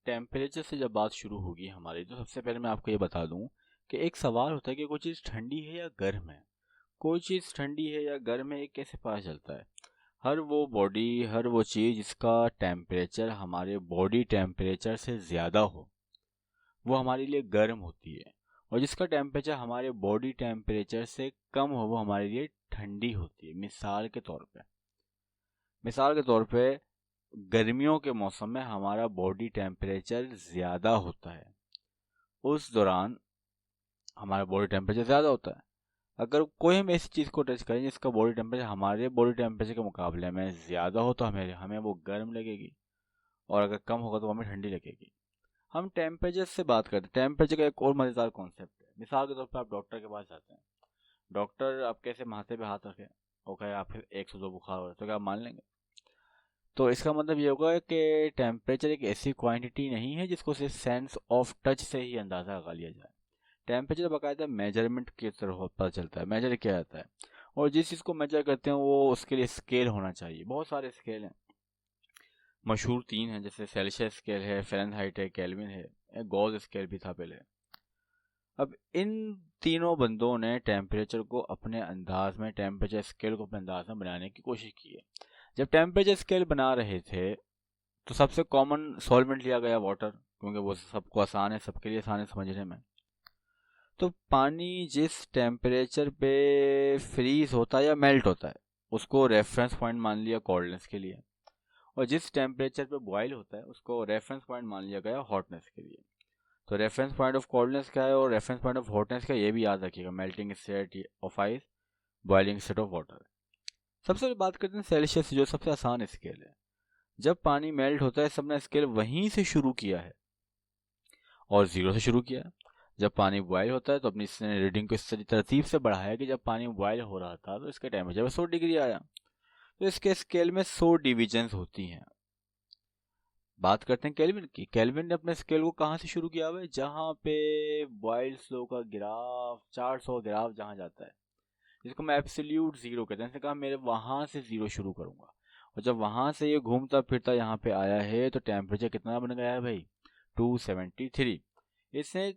Temperature से जब बात शुरू होगी हमारी तो सबसे पहले मैं आपको ये बता दूं कि एक सवाल होता है कि कोई चीज़ ठंडी है या गर्म है। कोई चीज़ ठंडी है या गर्म है ये कैसे पता चलता है। हर वो चीज़ जिसका टेम्परेचर हमारे बॉडी टेम्परेचर से ज़्यादा हो वो हमारे लिए गर्म होती है, और जिसका टेम्परेचर हमारे बॉडी टेम्परेचर से कम हो वो हमारे लिए ठंडी होती है। मिसाल के तौर पे गर्मियों के मौसम में हमारा बॉडी टेम्परेचर ज़्यादा होता है, उस दौरान हमारा बॉडी टेम्परेचर ज़्यादा होता है। अगर कोई हम ऐसी चीज़ को टच करें जिसका बॉडी टेम्परेचर हमारे बॉडी टेम्परेचर के मुकाबले में ज़्यादा हो तो हमें हमें वो गर्म लगेगी, और अगर कम होगा तो हमें ठंडी लगेगी। हम टेम्परेचर से बात करते हैं। टेम्परेचर का एक और मज़ेदार कॉन्सेप्ट है। मिसाल के तौर पर आप डॉक्टर के पास जाते हैं, डॉक्टर आप कैसे माथे पे हाथ रखें और कहे आप 102 बुखार हो रहा है, तो क्या आप मान लेंगे? तो इसका मतलब ये होगा कि टेम्परेचर एक ऐसी क्वांटिटी नहीं है जिसको सिर्फ सेंस ऑफ टच से ही अंदाज़ा लगा लिया जाए। टेम्परेचर बाकायदा मेजरमेंट की तरह पता चलता है, मेजर किया जाता है, और जिस चीज़ को मेजर करते हैं वो उसके लिए स्केल होना चाहिए। बहुत सारे स्केल हैं, मशहूर 3 हैं, जैसे सेल्सियस स्केल है, फ़ारेनहाइट है, केल्विन है, एक गॉस स्केल भी था पहले। अब इन तीनों बंदों ने टेम्परेचर को अपने अंदाज में, टेम्परेचर स्केल को अपने अंदाज में बनाने की कोशिश की है। जब टेम्परेचर स्केल बना रहे थे तो सबसे कॉमन सॉल्वेंट लिया गया वाटर, क्योंकि वो सबको आसान है, सबके लिए आसान है समझने में। तो पानी जिस टेम्परेचर पे फ्रीज होता है या मेल्ट होता है उसको रेफरेंस पॉइंट मान लिया कोल्डनेस के लिए, और जिस टेम्परेचर पे बॉयल होता है उसको रेफरेंस पॉइंट मान लिया गया हॉटनेस के लिए। तो रेफरेंस पॉइंट ऑफ कोल्डनेस क्या है और रेफरेंस पॉइंट ऑफ हॉटनेस क्या है ये भी याद रखिएगा। Melting state of ice, boiling state of water. सबसे पहले बात करते हैं सेल्सियस, जो सबसे आसान स्केल है। जब पानी मेल्ट होता है सबने स्केल वहीं से शुरू किया है और 0 से शुरू किया है। जब पानी बॉयल होता है तो अपनी इसने रीडिंग को इस तरतीब से बढ़ाया कि जब पानी बॉयल हो रहा था तो इसके टेम्परेचर 100 डिग्री आया। तो इसके स्केल में 100 डिविजन्स होती हैं। बात करते हैं केल्विन की। केल्विन ने अपने स्केल को कहाँ से शुरू किया हुआ है? जहाँ पे बॉयल स्लो का ग्राफ 400 ग्राफ जहाँ जाता है, जिसको मैं एब्सोल्यूट जीरो कहते हैं, इसने कहा मेरे वहाँ से जीरो शुरू करूँगा, और जब वहाँ से ये घूमता फिरता यहाँ पे आया है तो टेम्परेचर कितना बन गया है भाई? 273। इसने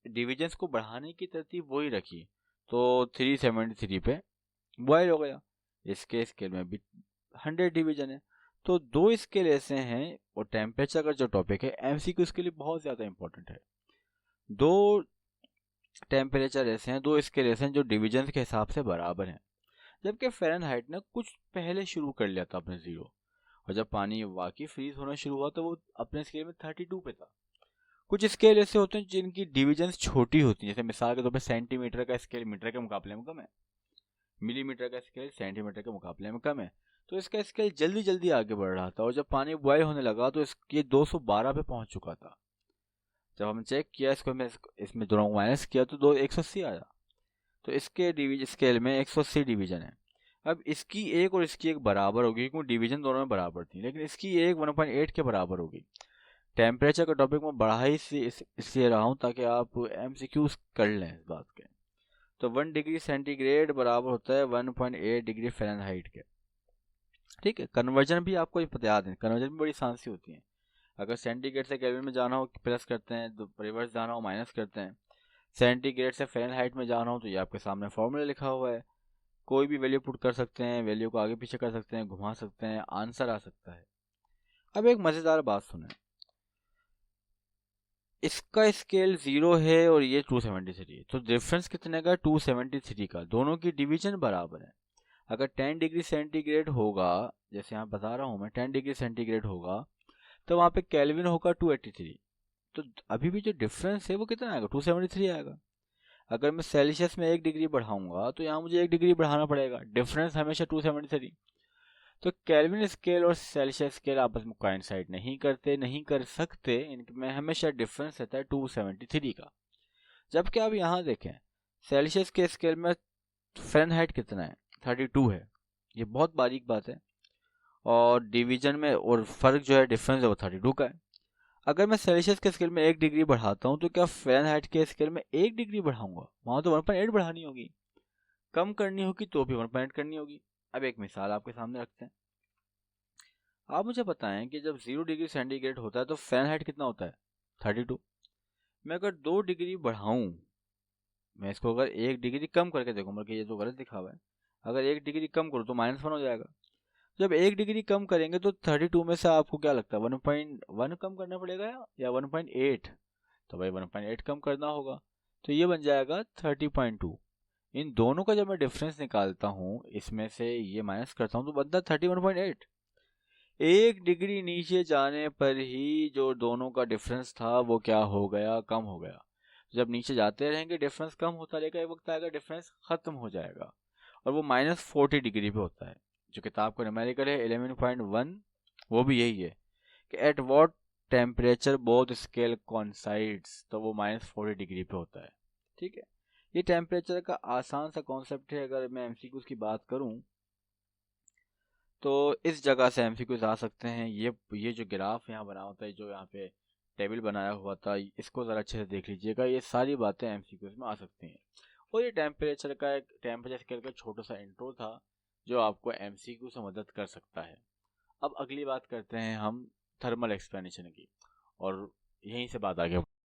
डिविजन्स को बढ़ाने की तरतीब वही रखी, तो 373 पे बॉयल हो गया। इसके स्केल में भी 100 डिवीजन है। तो दो स्केल ऐसे हैं, और टेम्परेचर का जो टॉपिक है एमसीक्यू इसके लिए बहुत ज़्यादा इंपॉर्टेंट है। दो टेम्परेचर ऐसे हैं, दो स्केल ऐसे हैं जो डिविजन के हिसाब से बराबर हैं। जबकि फ़ारेनहाइट ने कुछ पहले शुरू कर लिया था अपने 0, और जब पानी वाकई फ्रीज होना शुरू हुआ तो वो अपने स्केल में 32 पे था। कुछ स्केल ऐसे होते हैं जिनकी डिविजन्स छोटी होती हैं, जैसे मिसाल के तौर पर सेंटीमीटर का स्केल मीटर के मुकाबले में कम है, मिलीमीटर का स्केल सेंटीमीटर के मुकाबले में कम है। तो इसका स्केल जल्दी जल्दी आगे बढ़ रहा था, और जब पानी बॉयल होने लगा तो ये 212 पे पहुंच चुका था। जब हमने चेक किया इसको, मैं इसमें दोनों माइनस किया तो 180 आया। तो इसके डिवीजन स्केल में 180 डिवीजन है। अब इसकी एक और इसकी एक बराबर होगी, क्योंकि डिवीजन दोनों में बराबर थी, लेकिन इसकी एक 1.8 के बराबर होगी। टेम्परेचर का टॉपिक में बढ़ा ही इसलिए रहा हूँ ताकि आप एमसीक्यूज कर लें इस बात के। तो 1 डिग्री सेंटीग्रेड बराबर होता है 1.8 डिग्री फ़ारेनहाइट के। ठीक है, कन्वर्जन भी आपको याद है, कन्वर्जन भी बड़ी आसान सी होती है। अगर सेंटीग्रेड से केल्विन में जाना हो प्लस करते हैं, तो रिवर्स जाना हो माइनस करते हैं। सेंटीग्रेड से फ़ारेनहाइट में जाना हो तो ये आपके सामने फॉर्मूला लिखा हुआ है, कोई भी वैल्यू पुट कर सकते हैं, वैल्यू को आगे पीछे कर सकते हैं, घुमा सकते हैं, आंसर आ सकता है। अब एक मज़ेदार बात सुने, इसका स्केल 0 है और ये 273 है, तो डिफरेंस कितने का? 273 का। दोनों की डिवीजन बराबर है। अगर 10 डिग्री सेंटीग्रेड होगा, जैसे यहाँ बता रहा हूँ मैं, 10 डिग्री सेंटीग्रेड होगा तो वहाँ पे केल्विन होगा 283। तो अभी भी जो डिफरेंस है वो कितना आएगा? 273 आएगा। अगर मैं सेल्सियस में 1 डिग्री बढ़ाऊंगा तो यहाँ मुझे 1 डिग्री बढ़ाना पड़ेगा, डिफरेंस हमेशा 273। तो केल्विन स्केल और सेल्सियस स्केल आपस में कोइंसाइड नहीं करते, नहीं कर सकते, इनमें हमेशा डिफरेंस रहता है 273 का। जबकि आप यहाँ देखें, सेल्सियस के स्केल में फ़ारेनहाइट कितना है? 32 है। ये बहुत बारीक बात है, और डिवीजन में और फर्क जो है, डिफरेंस है, वो 32 का है। अगर मैं सेल्सियस के स्केल में 1 डिग्री बढ़ाता हूँ तो क्या फ़ारेनहाइट के स्केल में 1 डिग्री बढ़ाऊंगा? वहाँ तो 1.8 बढ़ानी होगी, कम करनी होगी तो भी 1.8 करनी होगी। अब एक मिसाल आपके सामने रखते हैं। आप मुझे बताएं कि जब 0 डिग्री सेंटीग्रेड होता है तो फ़ारेनहाइट कितना होता है? 32। मैं अगर 2 डिग्री बढ़ाऊं, मैं इसको अगर 1 डिग्री कम करके देखूं, बल्कि ये तो गलत लिखा हुआ है, अगर 1 डिग्री कम करूँ तो -1 हो जाएगा। जब 1 डिग्री कम करेंगे तो 32 में से आपको क्या लगता है, 1.1 कम करना पड़ेगा या 1.8? तो भाई 1.8 कम करना होगा, तो ये बन जाएगा 30.2। इन दोनों का जब मैं डिफरेंस निकालता हूँ, इसमें से ये माइनस करता हूँ, तो बनता है 31.8। 1 डिग्री नीचे जाने पर ही जो दोनों का डिफरेंस था वो क्या हो गया, कम हो गया। जब नीचे जाते रहेंगे डिफरेंस कम होता रहेगा, एक वक्त आएगा डिफरेंस खत्म हो जाएगा, और वो -40 डिग्री पे होता है। जो किताब का न्यूमेरिकल है 11.1, वो भी यही है कि at what temperature both scale coincides, तो वो -40 डिग्री पे होता है। ठीक है, ये टेम्परेचर का आसान सा कॉन्सेप्ट है। अगर मैं एमसीक्यूज की बात करूं तो इस जगह से एमसीक्यूज आ सकते हैं। ये जो ग्राफ यहाँ बना होता है, जो यहाँ पे टेबल बनाया हुआ था, इसको ज़रा अच्छे से देख लीजिएगा। ये सारी बातें एमसीक्यूज में आ सकती हैं। और ये टेम्परेचर स्केल का छोटा सा इंट्रो था जो आपको एमसीक्यू से मदद कर सकता है। अब अगली बात करते हैं हम थर्मल एक्सप्लेनेशन की, और यहीं से बात आगे